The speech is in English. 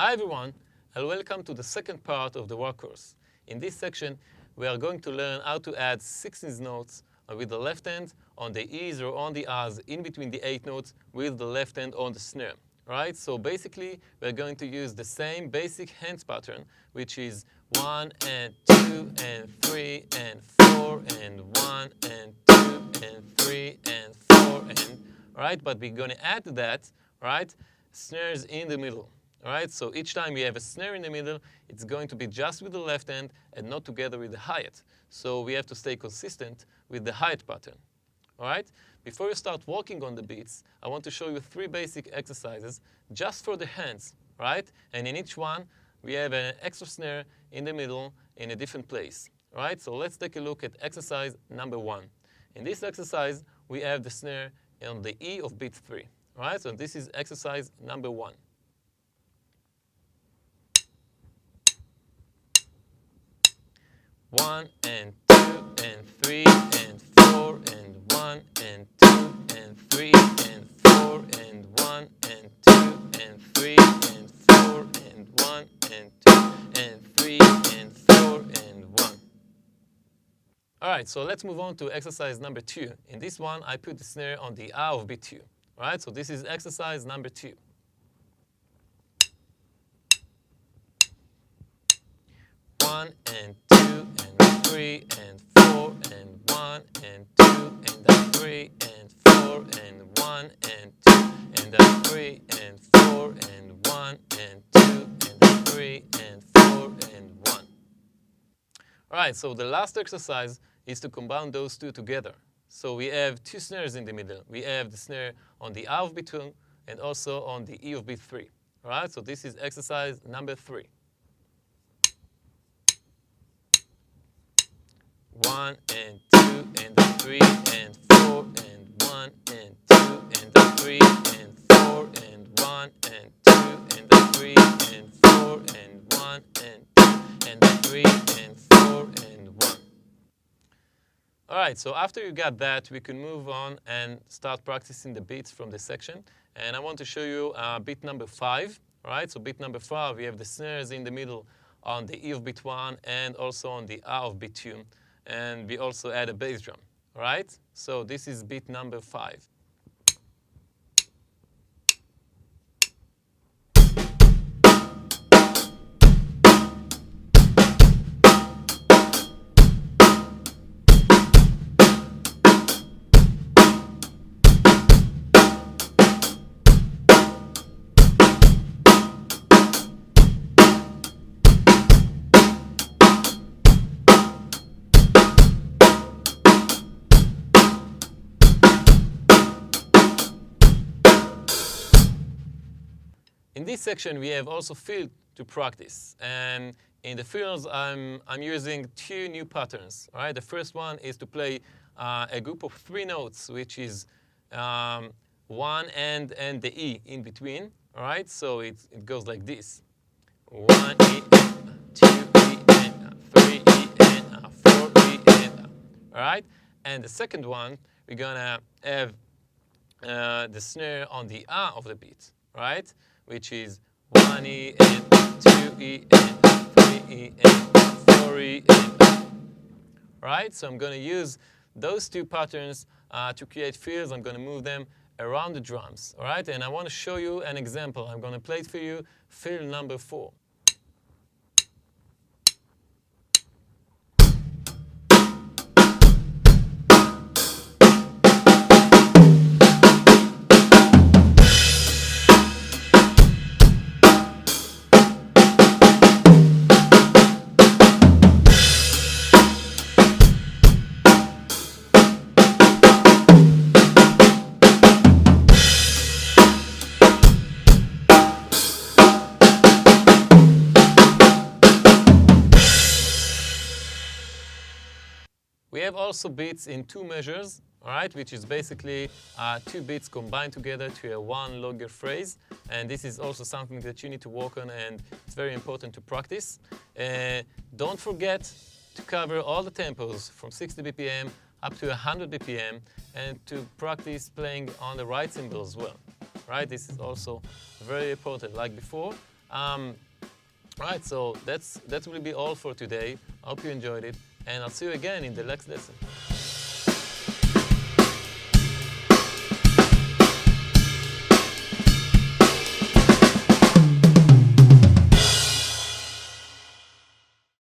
Hi everyone, and welcome to the second part of the work course. In this section, we are going to learn how to add 16th notes with the left hand on the E's or on the R's in between the 8 notes with the left hand on the snare. Right? So basically, we're going to use the same basic hands pattern, which is 1 and 2 and 3 and 4 and 1 and 2 and 3 and 4 and, right? But we're going to add to that, right, snares in the middle. All right, so each time we have a snare in the middle, it's going to be just with the left hand and not together with the hi-hat. So we have to stay consistent with the hi-hat pattern. All right, before you start working on the beats, I want to show you 3 basic exercises just for the hands, right? And in each one, we have an extra snare in the middle in a different place. All right, so let's take a look at exercise number 1. In this exercise, we have the snare on the E of beat 3. All right, so this is exercise number 1. 1 and 2 and 3 and 4 and 1 and 2 and 3 and 4 and 1 and 2 and 3 and 4 and 1 and 2 and 3 and 4 and 1. All right, so let's move on to exercise number 2. In this one, I put the snare on the A of beat 2. All right, so this is exercise number 2. 1 and 2 and 3 and 4 and 1 and 2 and 3 and 4 and 1 and 2 and 3 and 4 and 1 and 2 and 3 and 4 and 1. All right, so the last exercise is to combine those two together. So we have 2 snares in the middle. We have the snare on the A of beat 2 and also on the E of beat 3. All right, so this is exercise number 3. 1 and 2 and 3 and 4 and 1 and 2 and 3 and 4 and 1 and 2 and 3 and 4 and 1 and 2 and 3 and 4 and 1. All right, so after you got that, we can move on and start practicing the beats from the section. And I want to show you beat number 5. All right, so beat number 5, we have the snares in the middle on the E of beat 1 and also on the A of beat 2. And we also add a bass drum, all right? So this is beat number 5. In this section, we have also field to practice. And in the fields, I'm using 2 new patterns. All right? The first one is to play a group of 3 notes, which is 1 and the E in between. All right? So it goes like this. 1 E, 2 E, and 3 E, and 4 E, and all right? And the second one, we're going to have the snare on the A of the beat. Right? Which is 1 E and 2 E and 3 E and 4 E and, right? So I'm going to use those 2 patterns to create fields. I'm going to move them around the drums, all right? And I want to show you an example. I'm going to play it for you, field number 4. We have also beats in 2 measures, all right, which is basically 2 beats combined together to a 1 longer phrase. And this is also something that you need to work on, and it's very important to practice. Don't forget to cover all the tempos from 60 BPM up to 100 BPM, and to practice playing on the right cymbal as well. Right? This is also very important. Like before, Alright, so that will be all for today. I hope you enjoyed it, and I'll see you again in the next lesson.